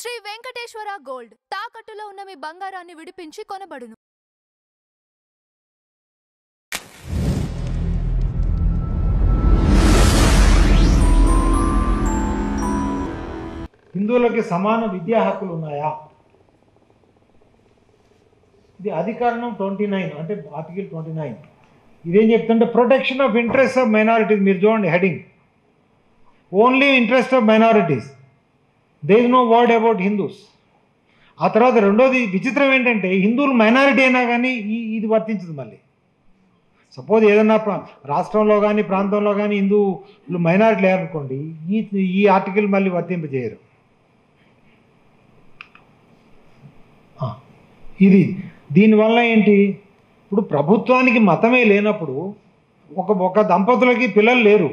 Shri Venkateswara gold తాకట్టులో ఉన్న మీ బంగారాన్ని విడిపించి కొనబడును. హిందువులకి సమాన విద్యా హక్కులు ఉన్నాయా? ఇది అధికరణం 29 అంటే ఆర్టికల్ 29. ఇదేం చెప్తుంటే protection of interest of minorities. మీరు చూడండి heading, only interest of minorities, there is no word about Hindus. ఆ తర్వాత రెండోది విచిత్రం ఏంటంటే హిందువులు మైనారిటీ అయినా కానీ ఇది వర్తించదు. మళ్ళీ సపోజ్ ఏదన్నా రాష్ట్రంలో కానీ ప్రాంతంలో కానీ హిందువులు మైనారిటీ లేరనుకోండి, ఈ ఆర్టికల్ మళ్ళీ వర్తింపజేయరు. ఇది దీనివల్ల ఏంటి, ఇప్పుడు ప్రభుత్వానికి మతమే లేనప్పుడు ఒక దంపతులకి పిల్లలు లేరు,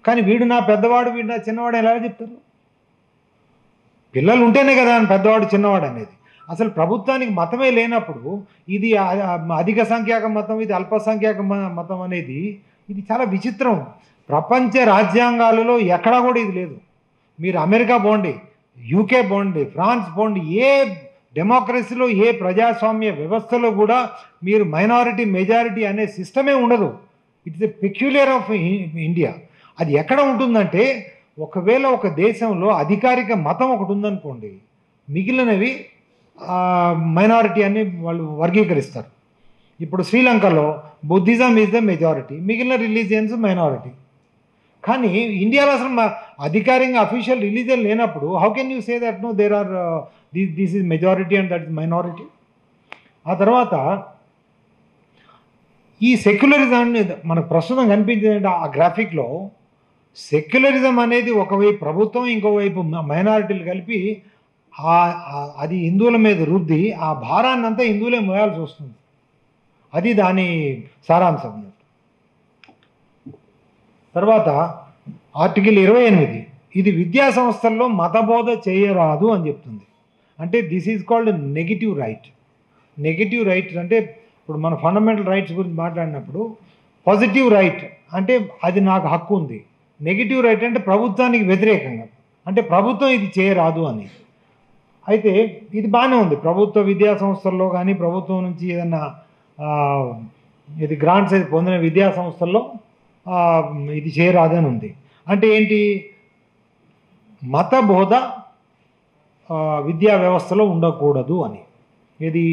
కానీ వీడు నా పెద్దవాడు వీడు నా చిన్నవాడు ఎలా చెప్తారు? పిల్లలు ఉంటేనే కదా పెద్దవాడు చిన్నవాడు అనేది. అసలు ప్రభుత్వానికి మతమే లేనప్పుడు ఇది అధిక సంఖ్యాక మతం, ఇది అల్పసంఖ్యాక మతం అనేది ఇది చాలా విచిత్రం. ప్రపంచ రాజ్యాంగాలలో ఎక్కడా కూడా ఇది లేదు. మీరు అమెరికా పోండి, యూకే పోండి, ఫ్రాన్స్ పోండి, ఏ డెమోక్రసీలో ఏ ప్రజాస్వామ్య వ్యవస్థలో కూడా మీరు మైనారిటీ మెజారిటీ అనే సిస్టమే ఉండదు. It's a peculiar of India. అది ఎక్కడ ఉంటుందంటే, ఒకవేళ ఒక దేశంలో అధికారిక మతం ఒకటి ఉందనుకోండి, మిగిలినవి మైనారిటీ అని వాళ్ళు వర్గీకరిస్తారు. ఇప్పుడు శ్రీలంకలో బుద్ధిజం ఈజ్ ద మెజారిటీ, మిగిలిన రిలీజియన్స్ మైనారిటీ. కానీ ఇండియాలో అసలు అధికారికంగా అఫీషియల్ రిలీజియన్ లేనప్పుడు how can you say that no there are this is majority and that is minority? ఆ తర్వాత ఈ సెక్యులరిజాన్ని మనకు ప్రస్తుతం కనిపించేది ఆ గ్రాఫిక్లో. సెక్యులరిజం అనేది ఒకవైపు ప్రభుత్వం, ఇంకోవైపు మైనారిటీలు కలిపి అది హిందువుల మీద రుద్ది ఆ భారాన్ని అంతా హిందువులే మోయాల్సి వస్తుంది. అది దాని సారాంశం. తర్వాత ఆర్టికల్ 28, ఇది విద్యా సంస్థల్లో మతబోధ చేయరాదు అని చెప్తుంది. అంటే this is called negative right. Negative right అంటే ఇప్పుడు మన ఫండమెంటల్ రైట్స్ గురించి మాట్లాడినప్పుడు పాజిటివ్ రైట్ అంటే అది నాకు హక్కు ఉంది, నెగిటివ్ రైట్ అంటే ప్రభుత్వానికి వ్యతిరేకంగా, అంటే ప్రభుత్వం ఇది చేయరాదు అని. అయితే ఇది బాగానే ఉంది. ప్రభుత్వ విద్యా సంస్థల్లో కానీ ప్రభుత్వం నుంచి ఏదన్నా ఇది గ్రాంట్స్ అయితే పొందిన విద్యా సంస్థల్లో ఇది చేయరాదని ఉంది. అంటే ఏంటి, మత బోధ విద్యా వ్యవస్థలో ఉండకూడదు అని, ఇది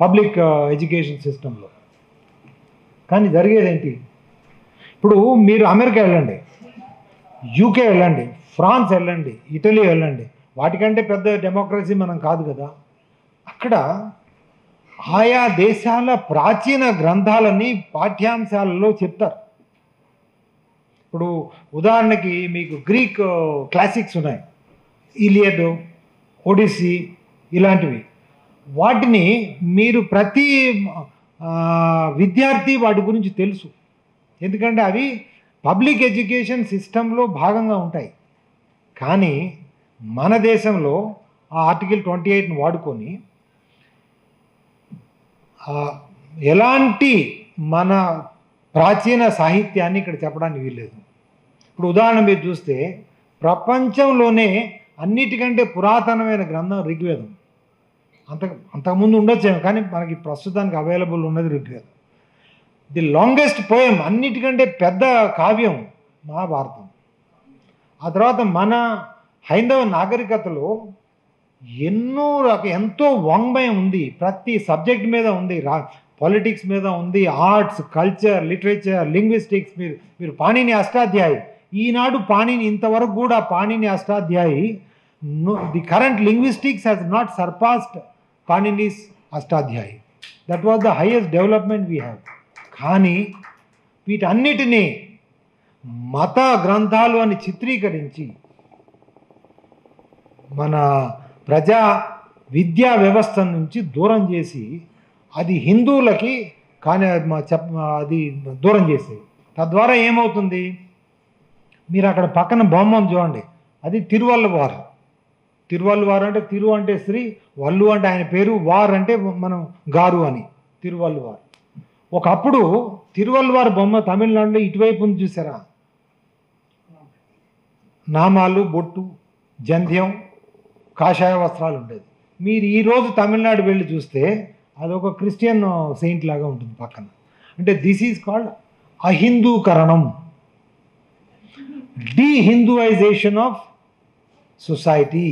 పబ్లిక్ ఎడ్యుకేషన్ సిస్టంలో. కానీ జరిగేది ఏంటి, ఇప్పుడు మీరు అమెరికా వెళ్ళండి, యూకే వెళ్ళండి, ఫ్రాన్స్ వెళ్ళండి, ఇటలీ వెళ్ళండి, వాటికంటే పెద్ద డెమోక్రసీ మనం కాదు కదా. అక్కడ ఆయా దేశాల ప్రాచీన గ్రంథాలని పాఠ్యాంశాలలో చెప్తారు. ఇప్పుడు ఉదాహరణకి మీకు గ్రీక్ క్లాసిక్స్ ఉన్నాయి, ఇలియడ్, ఒడిస్సీ ఇలాంటివి. వాటిని మీరు ప్రతి విద్యార్థి వాటి గురించి తెలుసు, ఎందుకంటే అవి పబ్లిక్ ఎడ్యుకేషన్ సిస్టంలో భాగంగా ఉంటాయి. కానీ మన దేశంలో ఆ ఆర్టికల్ 28ని వాడుకొని ఎలాంటి మన ప్రాచీన సాహిత్యాన్ని ఇక్కడ చెప్పడానికి వీల్లేదు. ఇప్పుడు ఉదాహరణ మీరు చూస్తే ప్రపంచంలోనే అన్నిటికంటే పురాతనమైన గ్రంథం ఋగ్వేదం. అంతకుముందు ఉండొచ్చేమో, కానీ మనకి ప్రస్తుతానికి అవైలబుల్ ఉన్నది ఋగ్వేదం. ది లాంగెస్ట్ పోయం, అన్నిటికంటే పెద్ద కావ్యం మహాభారతం. ఆ తర్వాత మన హైందవ నాగరికతలో ఎంతో వాంగ్మయం ఉంది, ప్రతి సబ్జెక్ట్ మీద ఉంది, పాలిటిక్స్ మీద ఉంది, ఆర్ట్స్, కల్చర్, లిటరేచర్, లింగ్విస్టిక్స్. మీరు పాణిని అష్టాధ్యాయి, ఈనాడు పాణిని ఇంతవరకు కూడా Panini Ashtadhyayi, the current linguistics has not surpassed Panini's Ashtadhyayi. That was the highest development we have. కానీ వీటన్నిటినీ మత గ్రంథాలు అని చిత్రీకరించి మన ప్రజా విద్యా వ్యవస్థ నుంచి దూరం చేసి అది హిందువులకి కానీ అది దూరం చేసేది. తద్వారా ఏమవుతుంది, మీరు అక్కడ పక్కన బొమ్మను చూడండి, అది తిరువల్లువారు. తిరువల్లువారు అంటే తిరు అంటే శ్రీ, వల్లు అంటే ఆయన పేరు, వారు అంటే మనం గారు అని, తిరువల్లువారు. ఒకప్పుడు తిరువల్లువారు బొమ్మ తమిళనాడులో ఇటువైపు ఉంది చూసారా, నామాలు, బొట్టు, జంధ్యం, కాషాయ వస్త్రాలు ఉండేది. మీరు ఈరోజు తమిళనాడు వెళ్ళి చూస్తే అదొక క్రిస్టియన్ సెయింట్ లాగా ఉంటుంది పక్కన. అంటే దిస్ ఈజ్ కాల్డ్ అహిందూకరణం, డీహిందూయిజేషన్ ఆఫ్ సొసైటీ.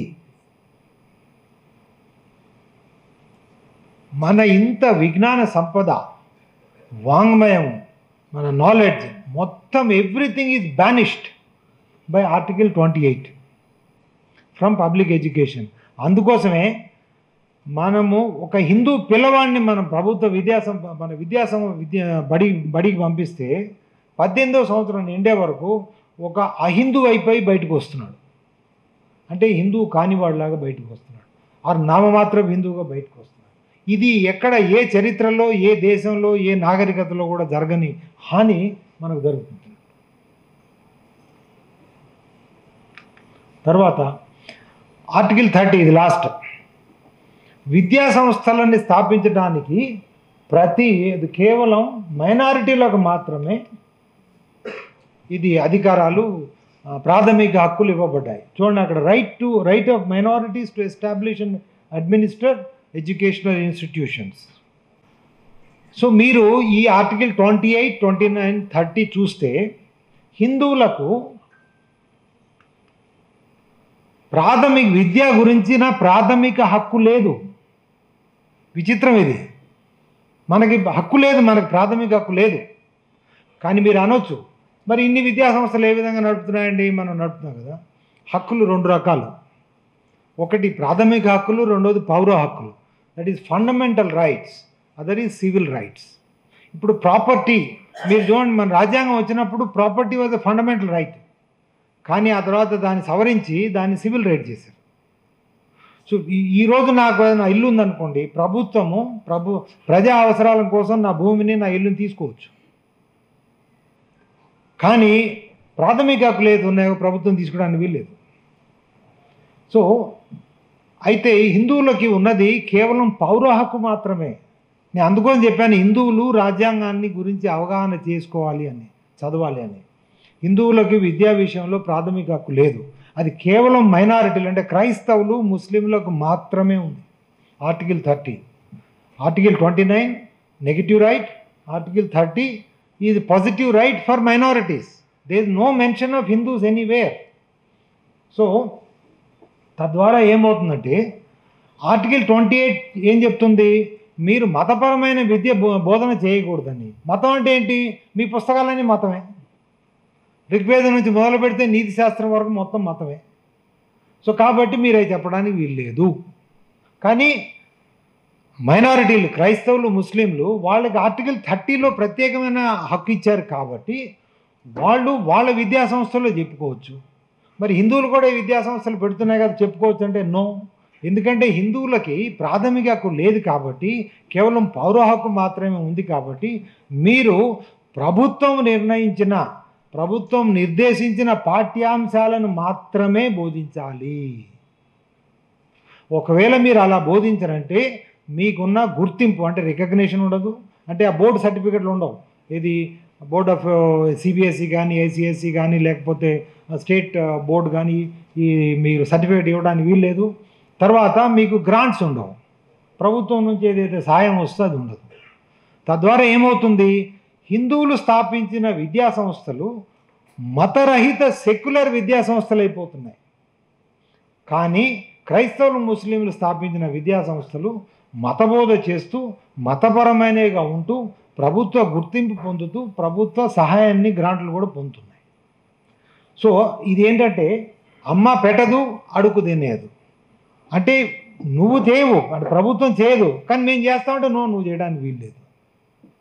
మన ఇంత విజ్ఞాన సంపద, వాంగ్మయం, మన నాలెడ్జ్ మొత్తం everything is banished by article 28 from public education. అందుకోసమే మనము ఒక హిందూ పిల్లవాడిని మనం ప్రభుత్వ బడికి పంపిస్తే 18వ సంవత్సరం నిండే వరకు ఒక అహిందూ అయిపోయి బయటకు వస్తున్నాడు. అంటే హిందూ కానివాడిలాగా బయటకు వస్తున్నాడు, ఆ నామమాత్రం హిందువుగా బయటకు వస్తున్నాడు. ఇది ఎక్కడ ఏ చరిత్రలో, ఏ దేశంలో, ఏ నాగరికతలో కూడా జరగని హాని మనకు జరుగుతుంది. తర్వాత ఆర్టికల్ 30, ఇది లాస్ట్. విద్యా సంస్థలని స్థాపించడానికి ఇది కేవలం మైనారిటీలకు మాత్రమే ఇది అధికారాలు, ప్రాథమిక హక్కులు ఇవ్వబడ్డాయి. చూడండి అక్కడ right of minorities to establish and administer educational institutions. So మీరు ఈ ఆర్టికల్ 28, 29, 30 చూస్తే హిందువులకు ప్రాథమిక విద్య గురించిన ప్రాథమిక హక్కు లేదు. విచిత్రం ఇది. మనకి హక్కు లేదు, మనకి ప్రాథమిక హక్కు లేదు. కానీ మీరు అనొచ్చు, మరి ఇన్ని విద్యా సంస్థలు ఏ విధంగా నడుపుతున్నాయండి? మనం నడుపుతున్నాం కదా. హక్కులు 2 రకాలు. ఒకటి ప్రాథమిక హక్కులు, రెండోది పౌర హక్కులు. That is fundamental rights, other is civil rights. ఇప్పుడు ప్రాపర్టీ మీరు చూడండి, మన రాజ్యాంగం వచ్చినప్పుడు property was a fundamental right, కానీ ఆ తర్వాత దాన్ని సవరించి దాన్ని సివిల్ రైట్ చేశారు. సో ఈరోజు నాకు ఏదైనా ఇల్లు ఉందనుకోండి, ప్రజా అవసరాల కోసం నా భూమిని, నా ఇల్లుని తీసుకోవచ్చు. కానీ ప్రాథమిక హక్కులు ఏది ఉన్నాయో ప్రభుత్వం తీసుకోవడానికి వీల్లేదు. సో అయితే హిందువులకి ఉన్నది కేవలం పౌర హక్కు మాత్రమే. నేను అందుకోసం చెప్పాను, హిందువులు రాజ్యాంగాన్ని గురించి అవగాహన చేసుకోవాలి అని, చదవాలి అని. హిందువులకి విద్యా విషయంలో ప్రాథమిక హక్కు లేదు. అది కేవలం మైనారిటీలు అంటే క్రైస్తవులు, ముస్లింలకు మాత్రమే ఉంది. Article 30. Article 29 negative right, article 30 is positive right for minorities. There is no mention of Hindus anywhere. So తద్వారా ఏమవుతుందంటే ఆర్టికల్ 28 ఏం చెప్తుంది? మీరు మతపరమైన విద్య బోధన చేయకూడదని. మతం అంటే ఏంటి? మీ పుస్తకాలన్నీ మతమే. ఋగ్వేదం నుంచి మొదలు పెడితే నీతి శాస్త్రం వరకు మొత్తం మతమే. సో కాబట్టి మీరు అవి చెప్పడానికి వీల్లేదు. కానీ మైనారిటీలు, క్రైస్తవులు, ముస్లింలు, వాళ్ళకి ఆర్టికల్ 30లో ప్రత్యేకమైన హక్కు ఇచ్చారు కాబట్టి వాళ్ళు వాళ్ళ విద్యా సంస్థల్లో చెప్పుకోవచ్చు. మరి హిందువులు కూడా ఈ విద్యా సంస్థలు పెడుతున్నాయి కదా, చెప్పుకోవచ్చు అంటే నో. ఎందుకంటే హిందువులకి ప్రాథమిక హక్కు లేదు కాబట్టి, కేవలం పౌర హక్కు మాత్రమే ఉంది కాబట్టి మీరు ప్రభుత్వం నిర్దేశించిన పాఠ్యాంశాలను మాత్రమే బోధించాలి. ఒకవేళ మీరు అలా బోధించారంటే మీకున్న గుర్తింపు అంటే రికగ్నిషన్ ఉండదు. అంటే ఆ బోర్డు సర్టిఫికెట్లు ఉండవు. ఇది బోర్డ్ ఆఫ్ సిబిఎస్ఈ కానీ, ఐసిఎస్ఈ కానీ, లేకపోతే స్టేట్ బోర్డు కానీ ఈ మీరు సర్టిఫికేట్ ఇవ్వడానికి వీల్లేదు. తర్వాత మీకు గ్రాంట్స్ ఉండవు. ప్రభుత్వం నుంచి ఏదైతే సాయం వస్తుందో అది ఉండదు. తద్వారా ఏమవుతుంది? హిందువులు స్థాపించిన విద్యా సంస్థలు మతరహిత సెక్యులర్ విద్యా సంస్థలు అయిపోతున్నాయి. కానీ క్రైస్తవులు, ముస్లింలు స్థాపించిన విద్యా సంస్థలు మతబోధ చేస్తూ, మతపరమైనవిగా ఉంటూ, ప్రభుత్వ గుర్తింపు పొందుతూ, ప్రభుత్వ సహాయాన్ని, గ్రాంట్లు కూడా పొందుతున్నాయి. సో ఇదేంటంటే అమ్మ పెట్టదు, అడుగు తినేదు. అంటే నువ్వు చేయవు, అంటే ప్రభుత్వం చేయదు, కానీ మేము చేస్తామంటే నువ్వు చేయడానికి వీల్లేదు.